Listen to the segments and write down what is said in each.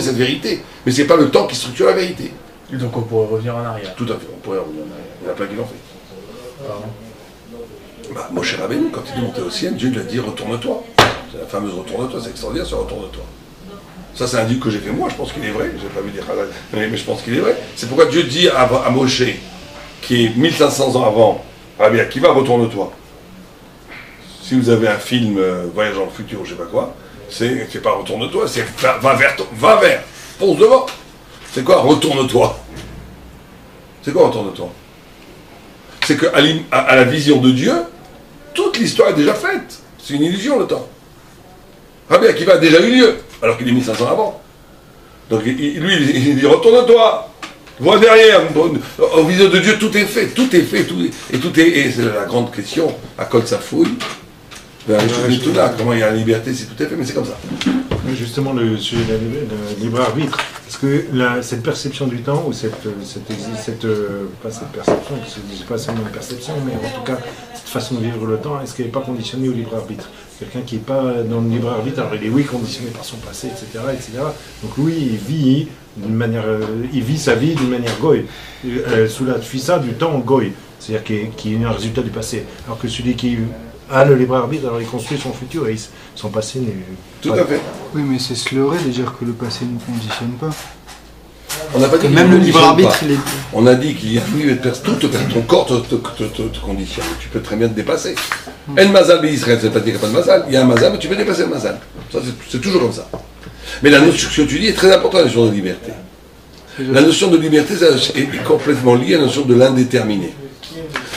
cette vérité. Mais c'est pas le temps qui structure la vérité. Et donc on pourrait revenir en arrière. Tout à fait, on pourrait revenir en arrière. Il y en a plein qui l'ont fait. Pardon. Bah, Moshe Rabbeinu, quand il est monté au ciel, Dieu lui a dit retourne-toi. C'est la fameuse retourne-toi, c'est extraordinaire ce retourne-toi. Ça, c'est un dit que j'ai fait moi, je pense qu'il est vrai. J'ai pas vu dire mais je pense qu'il est vrai. C'est pourquoi Dieu dit à Moshe, qui est 1500 ans avant, Rabbi Akiva, retourne-toi. Si vous avez un film Voyage dans le futur, je sais pas quoi, c'est pas retourne-toi, c'est va vers, fonce devant. C'est quoi retourne-toi? C'est quoi retourne-toi? C'est qu'à la vision de Dieu, toute l'histoire est déjà faite. C'est une illusion le temps. Rabbi Akiva a déjà eu lieu, alors qu'il est 1500 avant. Donc lui, il dit retourne-toi, vois derrière. Au vision de Dieu, tout est fait, et c'est la grande question, à quoi ça fouille. Tout là, comment il y a la liberté si tout est fait, mais c'est comme ça. Justement, le sujet de le libre arbitre, est-ce que cette perception du temps, ou pas cette perception, c'est pas seulement une perception, mais en tout cas, cette façon de vivre le temps, est-ce qu'elle n'est pas conditionnée au libre arbitre? Quelqu'un qui n'est pas dans le libre arbitre, alors il est conditionné par son passé, etc. Donc lui, il vit sa vie d'une manière goy, sous la fissa du temps goy, c'est-à-dire qui est un résultat du passé. Alors que celui qui a le libre arbitre, alors il construit son futur et son passé n'est tout à fait. Oui, mais c'est se leurrer de dire que le passé ne conditionne pas. On n'a pas dit que même le libre arbitre, il est... On a dit qu'il y a ton corps te conditionne. Tu peux très bien te dépasser. En mazal Israël, c'est pas dire qu'il n'y a pas de mazal. Il y a un mazal, mais tu peux dépasser le mazal. Ça, c'est toujours comme ça. Mais la notion que tu dis est très importante, la notion de liberté. La notion de liberté est complètement liée à la notion de l'indéterminé.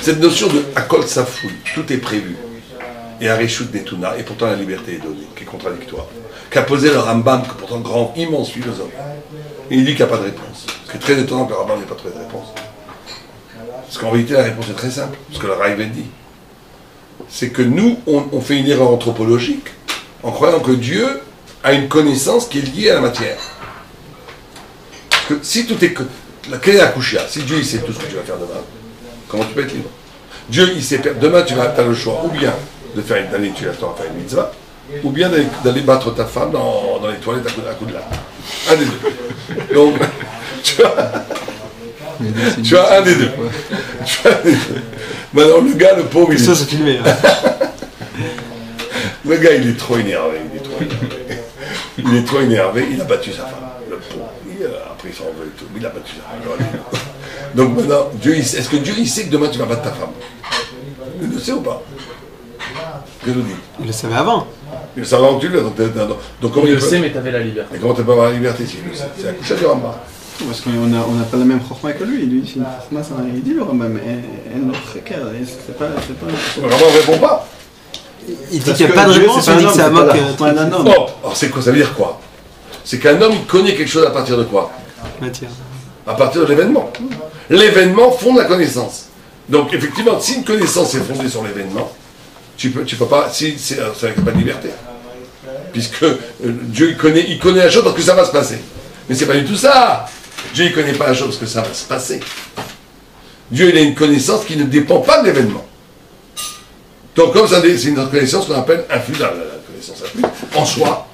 Cette notion de akol safoui, tout est prévu. Et Areshut Netuna, et pourtant la liberté est donnée, qui est contradictoire. Qu'a posé le Rambam, que pourtant grand, immense philosophe. Et il dit qu'il n'y a pas de réponse. Ce qui est très étonnant que le Rambam n'ait pas trouvé de réponse. Parce qu'en réalité, la réponse est très simple, ce que le Raïven dit. C'est que nous, on fait une erreur anthropologique en croyant que Dieu a une connaissance qui est liée à la matière. Parce que si tout est... Quelle est la couchia? Si Dieu il sait tout ce que tu vas faire demain, comment tu peux être libre? Dieu il sait... Demain, tu as le choix, ou bien d'aller tuer la Torah, faire une mitzvah, ou bien d'aller battre ta femme dans les toilettes à coup de lame. Un des deux. Donc, tu as un des deux. Maintenant, le gars, le pauvre, Ça, c'est filmé. Le gars, il est trop énervé. Il est trop énervé, il a battu sa femme. Le pauvre. Après, il s'en veut et tout. Il a battu sa femme. Donc maintenant, est-ce que Dieu, il sait que demain, tu vas battre ta femme? Il le sait ou pas? Que nous dit? Il le savait avant. Il le savait avant que tu le donc comment il le sait, mais tu avais la liberté. Et comment tu peux avoir la liberté si il le sait? C'est la couche du Rambam. Parce qu'on n'a pas la même chorma que lui. Lui, c'est une chorma, ça il dit le Rambam, mais elle notre précaire. C'est pas. Le Rambam ne répond pas. Il dit qu'il n'y a pas de réponse, il dit que c'est un moque. Oh, alors c'est quoi? Ça veut dire quoi? C'est qu'un homme, il connaît quelque chose à partir de quoi? Matière. À partir de l'événement. L'événement fonde la connaissance. Donc effectivement, si une connaissance est fondée sur l'événement, tu peux pas, c'est pas de liberté. Puisque Dieu il connaît la chose parce que ça va se passer. Mais c'est pas du tout ça. Dieu il connaît pas la chose parce que ça va se passer. Dieu il a une connaissance qui ne dépend pas de l'événement. Donc comme ça, c'est une connaissance qu'on appelle infusable, la connaissance infuse, en soi,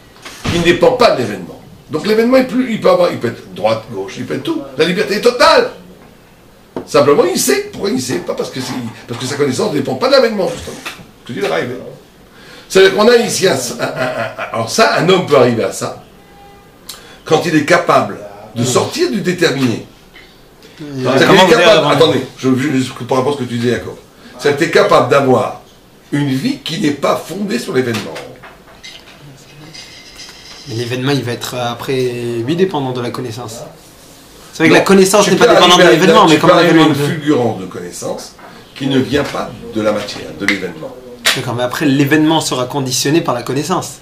qui ne dépend pas de l'événement. Donc l'événement il peut être droite, gauche, il peut être tout. La liberté est totale. Simplement il sait. Pourquoi il sait? Pas parce que sa connaissance ne dépend pas de l'événement, justement. Je te dis le rêve. C'est-à-dire qu'on a ici alors ça, un homme peut arriver à ça quand il est capable de sortir du déterminé. Attendez, par rapport à ce que tu disais, Jacob. C'est que tu es capable d'avoir une vie qui n'est pas fondée sur l'événement. Mais l'événement, il va être après, lui, dépendant de la connaissance. C'est vrai que la connaissance n'est pas dépendante de l'événement, mais comme l'événement. Tu peux arriver à une fulgurance de connaissance qui ne vient pas de la matière, de l'événement. D'accord, mais après, l'événement sera conditionné par la connaissance.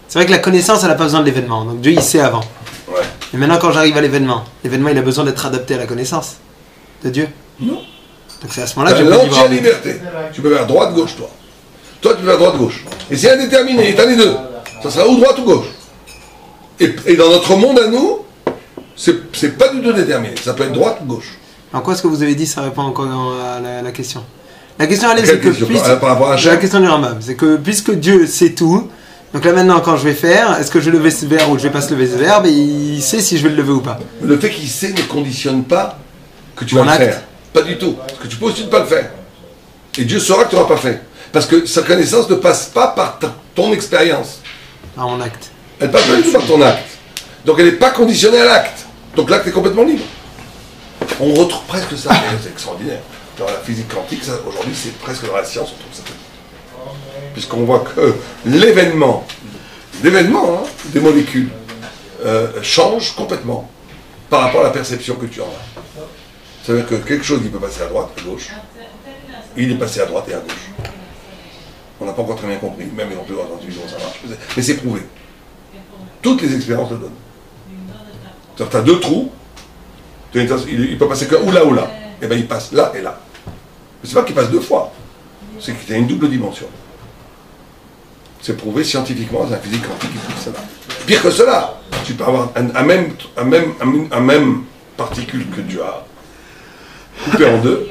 C'est vrai que la connaissance, elle n'a pas besoin de l'événement. Donc Dieu, il sait avant. Ouais. Et maintenant, quand j'arrive à l'événement, il a besoin d'être adapté à la connaissance de Dieu. Non. Donc c'est à ce moment-là que tu as liberté. Tu peux faire droite-gauche, toi. Toi, tu peux faire droite-gauche. Et c'est indéterminé, et t'as les deux. Ça sera ou droite ou gauche. Et dans notre monde à nous, c'est pas du tout déterminé. Ça peut être droite ou gauche. En quoi est-ce que vous avez dit ça répond encore à la question? La question, allez, c'est que par rapport à la question du Rambam, c'est que puisque Dieu sait tout, Donc là maintenant, quand je vais faire, est-ce que je vais lever ce verbe ou je vais pas se lever ce verbe, et il sait si je vais le lever ou pas. Le fait qu'il sait ne conditionne pas que tu Mon vas le acte. faire. Pas du tout. Parce que tu peux aussi ne pas le faire. Et Dieu saura que tu n'auras pas fait. Parce que sa connaissance ne passe pas par ton expérience. Par mon acte. Elle passe pas du tout par ton acte. Donc elle n'est pas conditionnée à l'acte. Donc l'acte est complètement libre. On retrouve presque ça. C'est extraordinaire. Dans la physique quantique, ça, aujourd'hui, c'est presque dans la science, on trouve ça. Puisqu'on voit que l'événement des molécules change complètement par rapport à la perception que tu en as. Ça veut dire que quelque chose, il peut passer à droite, à gauche. Il est passé à droite et à gauche. On n'a pas encore très bien compris, même les plus grande intuition, ça marche. Mais c'est prouvé. Toutes les expériences le donnent. C'est-à-dire que tu as deux trous, il peut passer que ou là ou là. Et bien il passe là et là. Mais c'est pas qu'il passe deux fois, c'est qu'il y a une double dimension. C'est prouvé scientifiquement dans la physique quantique qui prouve cela. Pire que cela, tu peux avoir un même particule que tu as coupé en deux,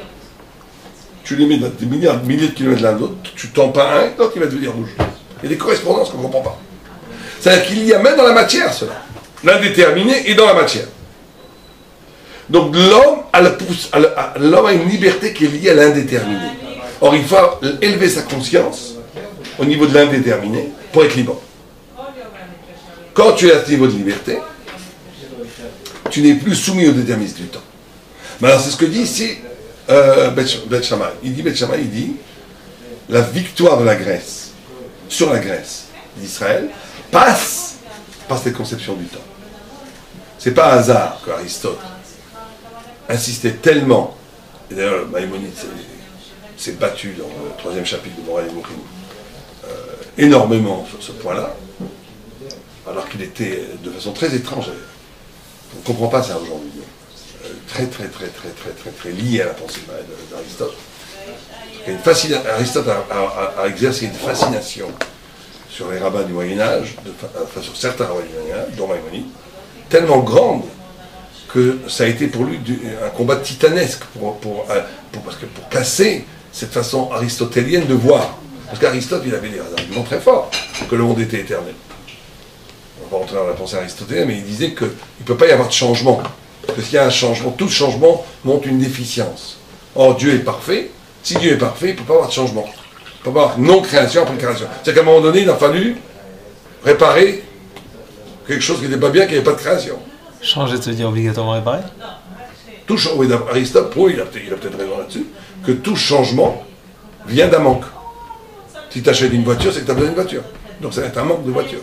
tu les mets dans des milliers de kilomètres l'un de l'autre, tu tends pas un, l'autre il va devenir rouge. Il y a des correspondances qu'on ne comprend pas. C'est-à-dire qu'il y a même dans la matière cela. L'indéterminé est dans la matière. Donc l'homme a une liberté qui est liée à l'indéterminé. Or il faut élever sa conscience au niveau de l'indéterminé pour être libre. Quand tu es à ce niveau de liberté, tu n'es plus soumis au déterminisme du temps. Mais alors c'est ce que dit ici Beth Shammai. Beth Shammai dit la victoire de la Grèce sur la Grèce d'Israël passe par cette conception du temps. C'est pas un hasard qu'Aristote insistait tellement, et d'ailleurs Maïmonide s'est battu dans le 3e chapitre de Morale et Mourim énormément sur ce point-là, alors qu'il était de façon très étrange. On ne comprend pas ça aujourd'hui. Très lié à la pensée d'Aristote. Aristote a exercé une fascination sur les rabbins du Moyen-Âge, sur certains rabbins du Moyen-Âge, dont Maïmonide, tellement grande que ça a été pour lui un combat titanesque pour casser cette façon aristotélienne de voir. Parce qu'Aristote, il avait des arguments très forts, que le monde était éternel. On va rentrer dans la pensée aristotelienne, mais il disait qu'il ne peut pas y avoir de changement. Parce que s'il y a un changement, tout changement montre une déficience. Or, Dieu est parfait. Si Dieu est parfait, il ne peut pas y avoir de changement. Il ne peut pas y avoir non-création après création. C'est-à-dire qu'à un moment donné, il a fallu réparer quelque chose qui n'était pas bien, qui n'avait pas de création. Changer, ça veut dire obligatoirement réparer. Oui, Aristote, il a peut-être raison là-dessus, que tout changement vient d'un manque. Si tu achètes une voiture, c'est que tu as besoin d'une voiture. Donc ça va être un manque de voiture.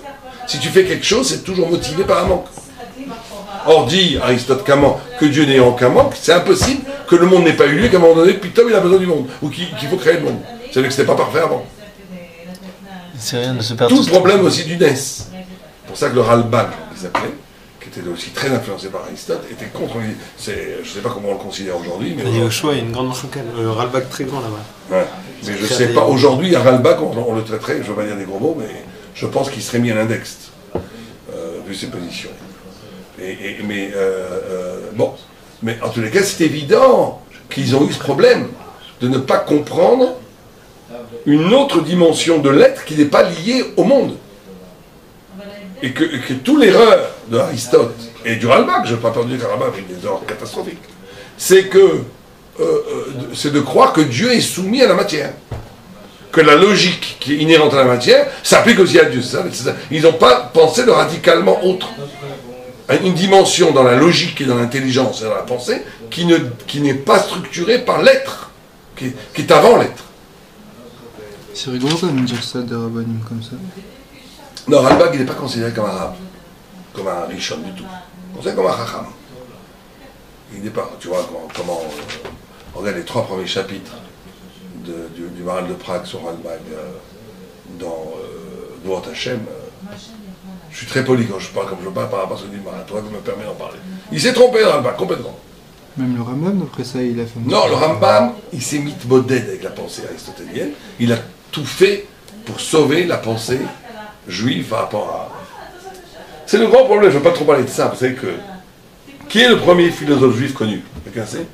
Si tu fais quelque chose, c'est toujours motivé par un manque. Or, dit Aristote que Dieu n'ayant qu'un manque, c'est impossible que le monde n'ait pas eu lieu, qu'à un moment donné, puis Tom il a besoin du monde, ou qu'il faut créer le monde. C'est-à-dire que ce n'était pas parfait avant. C'est rien de se perd. Tout le problème aussi du NES. C'est pour ça que le Ralbag, il s'appelait, qui était aussi très influencé par Aristote, était contre. Je ne sais pas comment on le considère aujourd'hui, mais. Il y a au choix, il y a une grande marque, le Ralbag très grand là-bas. Ouais. Mais je ne sais pas, aujourd'hui, à Ralbag, on le traiterait, je ne veux pas dire des gros mots, mais je pense qu'il serait mis à l'index, vu ses positions. Mais en tous les cas, c'est évident qu'ils ont eu ce problème de ne pas comprendre une autre dimension de l'être qui n'est pas liée au monde. Et que toute l'erreur de Aristote et du Ralbag, je ne veux pas dire que Ralbag avait des erreurs catastrophiques, c'est de croire que Dieu est soumis à la matière. Que la logique qui est inhérente à la matière s'applique aussi à Dieu. Ils n'ont pas pensé de radicalement autre. Une dimension dans la logique et dans l'intelligence et dans la pensée qui n'est pas structurée par l'être, qui est avant l'être. C'est rigolo quand même de dire ça des rabbinim comme ça. Non, Ralbag, il n'est pas considéré comme un rab, comme un rishon du tout. Considéré comme un chacham. Il n'est pas, tu vois, comment on regarde les 3 premiers chapitres du Maral de Prague sur Ralbag dans Dvorot Hashem. Je suis très poli quand je parle comme je parle par rapport à ce que dit le Maral. Toi, tu me permets d'en parler. Il s'est trompé, Ralbag, complètement. Même le Rambam, après ça, il a fait... Non, le Rambam, il s'est mis modèle avec la pensée aristotelienne. Il a tout fait pour sauver la pensée juive par rapport à... C'est le grand problème, je ne veux pas trop parler de ça. Vous savez que... Qui est le premier philosophe juif connu? Quelqu'un sait?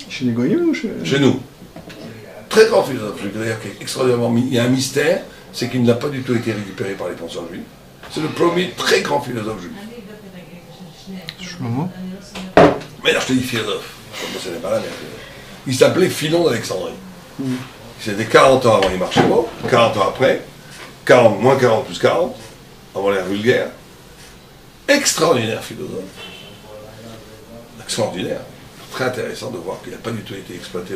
Chez les Goyim ou chez... Chez nous. Très grand philosophe juif, d'ailleurs, qui est extraordinairement... Il y a un mystère, c'est qu'il n'a pas du tout été récupéré par les penseurs juifs. C'est le premier très grand philosophe juif. Shlomo. Mais là, je te dis philosophe. Ce n'est pas là, mais il s'appelait Philon d'Alexandrie. C'était 40 ans avant les Marchemot, 40 ans après, 40, moins 40 plus 40, avant l'ère vulgaire. Extraordinaire philosophe. Extraordinaire. Très intéressant de voir qu'il n'a pas du tout été exploité.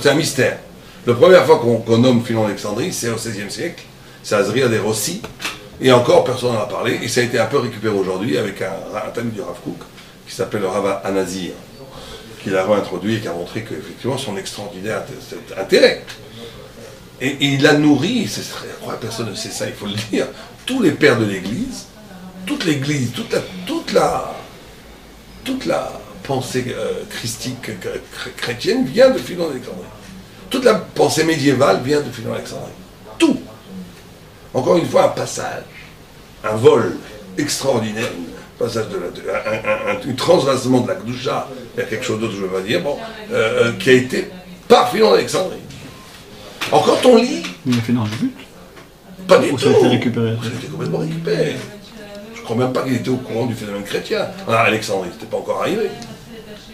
C'est un mystère. La première fois qu'on nomme Philon d'Alexandrie, c'est au XVIe siècle. C'est Azria des Rossi. Et encore, personne n'en a parlé. Et ça a été un peu récupéré aujourd'hui avec un talmud du Rav Kook qui s'appelle le Rav Anazir, qui l'a réintroduit et qui a montré qu'effectivement son extraordinaire intérêt. Et il a nourri, personne ne sait ça, il faut le dire, tous les pères de l'Église, toute l'Église, toute la pensée christique chrétienne vient de Philon d'Alexandrie. Toute la pensée médiévale vient de Philon d'Alexandrie. Tout. Encore une fois, un passage, un vol extraordinaire, un passage un transvasement de la Gdusha, il y a quelque chose d'autre, je ne veux pas dire, qui a été par Philon d'Alexandrie. Alors quand on lit... Il a fait dans le but. Pas du tout. Ça a été récupéré. Ça a été complètement récupéré. Je ne crois même pas qu'il était au courant du phénomène chrétien. Alexandrie, c'était pas encore arrivé.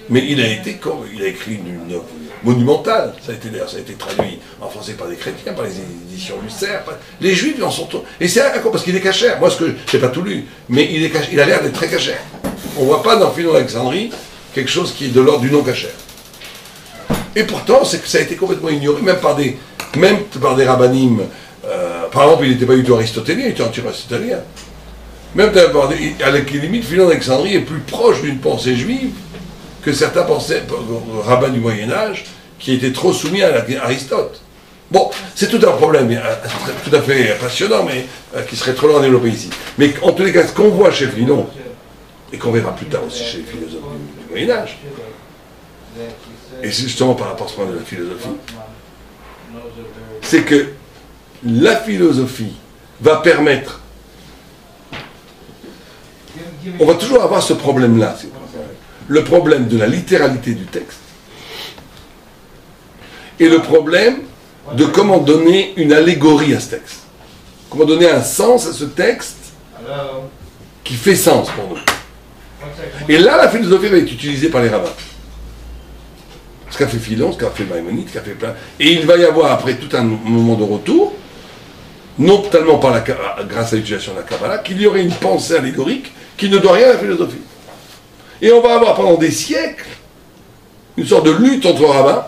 Mais il a écrit une œuvre monumentale. Ça a été traduit en français par des chrétiens, par les éditions Lucer. Les Juifs en sont... Et c'est encore parce qu'il est cachère. Moi, je n'ai pas tout lu, mais il a l'air d'être très cachère. On ne voit pas dans Philon d'Alexandrie quelque chose qui est de l'ordre du non cachère. Et pourtant, ça a été complètement ignoré, même par des rabbinim. Par exemple, il n'était pas du tout aristotélien, il était anti-aristotélien. Même à la limite, Philon d'Alexandrie est plus proche d'une pensée juive que certains rabbins du Moyen-Âge qui étaient trop soumis à Aristote. Bon, c'est tout un problème, tout à fait passionnant, mais qui serait trop long à développer ici. Mais en tous les cas, ce qu'on voit chez Philon, et qu'on verra plus tard aussi chez les philosophes du Moyen-Âge, et c'est justement par rapport à ce point de la philosophie, c'est que la philosophie va permettre... On va toujours avoir ce problème-là, le problème de la littéralité du texte et le problème de comment donner une allégorie à ce texte. Comment donner un sens à ce texte qui fait sens pour nous. Et là, la philosophie va être utilisée par les rabbins. Ce qu'a fait Philon, ce qu'a fait Maïmonide, ce qu'a fait plein. Et il va y avoir après tout un moment de retour, non tellement grâce à l'utilisation de la Kabbalah, qu'il y aurait une pensée allégorique qui ne doit rien à la philosophie. Et on va avoir pendant des siècles une sorte de lutte entre rabbins,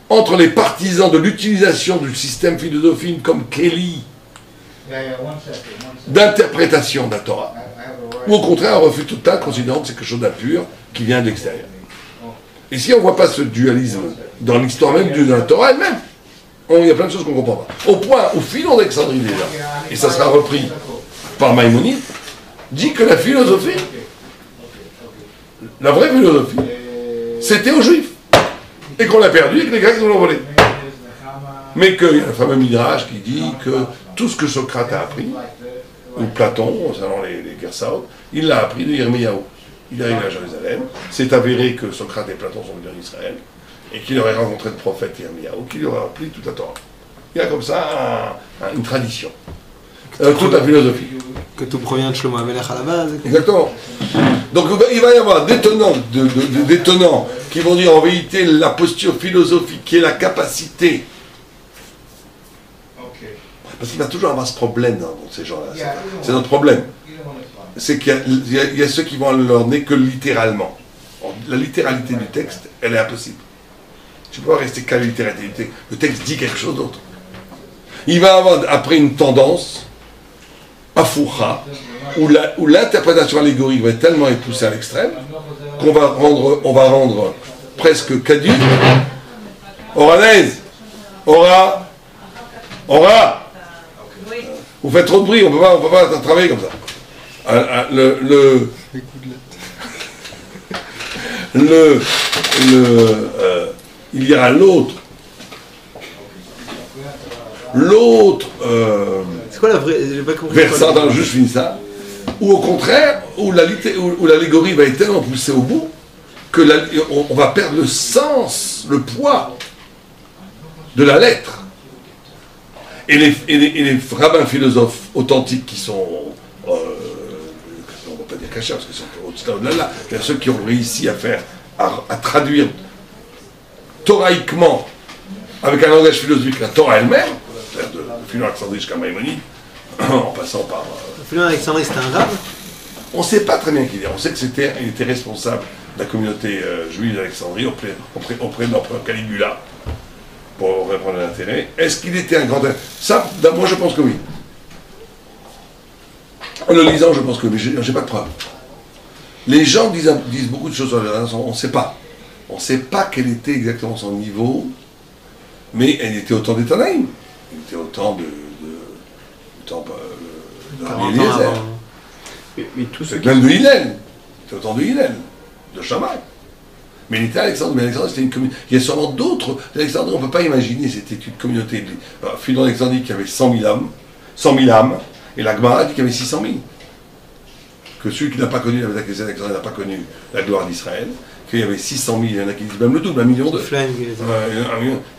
entre les partisans de l'utilisation du système philosophique comme Kelly d'interprétation de la Torah, ou au contraire un refus total considérant que c'est quelque chose d'impur qui vient de l'extérieur. Et si on ne voit pas ce dualisme dans l'histoire même de la Torah elle-même, il y a plein de choses qu'on ne comprend pas. Au point où Philon d'Alexandrie déjà, et ça sera repris par Maïmonide, dit que la philosophie, la vraie philosophie, c'était aux Juifs. Et qu'on l'a perdu et que les Grecs nous l'ont volé. Mais qu'il y a le fameux Midrash qui dit que tout ce que Socrate a appris, ou Platon, selon les Gersaot, il l'a appris de Yirmiyahu. Il arrive à Jérusalem, c'est avéré que Socrate et Platon sont venus en Israël, et qu'il aurait rencontré le prophète Yirmiyahu, qui lui aurait appris toute la Torah. Il y a comme ça une tradition. Toute la philosophie. Que tout provient de Shlomo Amelech à la base. Exactement. Donc il va y avoir des tenants qui vont dire en vérité la posture philosophique qui est la capacité. Parce qu'il va toujours avoir ce problème dans ces gens-là. C'est notre problème. C'est qu'il y a ceux qui vont leur donner que littéralement. La littéralité du texte, elle est impossible. Tu ne peux pas rester qu'à la littéralité du texte. Le texte dit quelque chose d'autre. Il va avoir après une tendance Afoura, où l'interprétation allégorique va être tellement poussée à l'extrême qu'on va rendre presque caduque. Oranaise, Ora, vous faites trop de bruit, on peut pas travailler comme ça. Il y a l'autre. C'est quoi la vraie... J'ai pas compris. Versant dans le juste finis ça. Ou au contraire, où l'allégorie va être tellement poussée au bout que on va perdre le sens, le poids de la lettre. les rabbins philosophes authentiques qui sont, on ne va pas dire cachés, parce qu'ils sont au-delà, c'est-à-dire ceux qui ont réussi à traduire thoraïquement, avec un langage philosophique, la Torah elle-même, c'est-à-dire de Philon Alexandrie jusqu'à Maïmonide, en passant par... Philon Alexandrie, c'était un rab. On ne sait pas très bien qui il est. On sait qu'il était responsable de la communauté juive d'Alexandrie auprès de l'empereur Caligula, pour reprendre l'intérêt. Est-ce qu'il était un grand... Ça, moi je pense que oui. En le lisant, je pense que oui, mais j'ai pas de preuve. Les gens disent beaucoup de choses sur la on ne sait pas. On ne sait pas quel était exactement son niveau, mais elle était autant des Tanaïm. Il était autant de Rabbi Eliezer. Mais tout ce Même de Hillel. C'était autant de Hillel, de Shammai. Mais il était Alexandre. Mais Alexandre, c'était une communauté. Il y a sûrement d'autres. Alexandre, on ne peut pas imaginer, c'était une communauté. Philon Alexandrie qui avait 100 000 âmes, et la Gemara dit qu'il y avait 600 000. Que celui qui n'a pas connu la Knesset d'Alexandrie n'a pas connu la gloire d'Israël, qu'il y avait 600 000, il y en a qui disent même le double, 1 million de.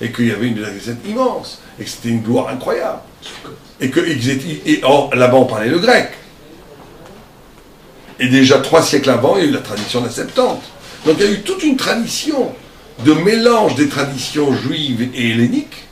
Et qu'il y avait une Knesset immense, et que c'était une gloire incroyable. Or, là-bas, on parlait le grec. Et déjà 3 siècles avant, il y a eu la tradition de la Septante. Donc il y a eu toute une tradition de mélange des traditions juives et helléniques